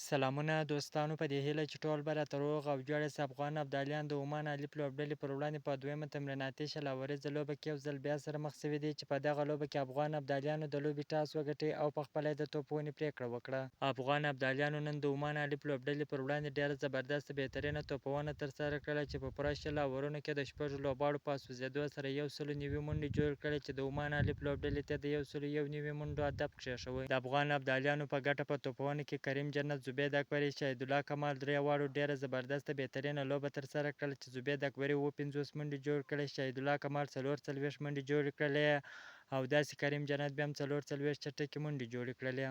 سلامونه دوستانو، په دې هیله چې ټول به راته روغ او جوړ یاست. افغان ابدالیان د عمان الف لوبډلې پر وړاندې په دویمه تمریناتي شل لوبه کې یو ځل بیا سره مخ شوي دي، چې په دغه لوبه کې افغان ابدالیانو د لوبې ټاس وګټي او په خپله د توپ ونې پرېکړه وکړه. افغان ابدالیانو نن د عمان الف لوبډلې پر وړاندې ډېره زبردسته بهترینه توپونه ترسره کړه، چې په پوره شل اورونو کې د شپږو لوبغاړو په سوځېدو سره 190 منډې جوړې کړې، چې د عمان الف لوبډلې ته د 191 منډو هدف کېښود. د افغان ابدالیانو په ګټه په توپونه کې کریم جنت، زبید اکبري، شهیدالله کمال درې واړو ډېره زبردسته بهترینه لوبه ترسره کړله، چې زبید اکبري 50 منډې جوړې کړې، شهیدالله کمال 40 منډې جوړې کړلې او داسې کریم جنت بیا هم 40 چټکې منډې جوړې کړلې.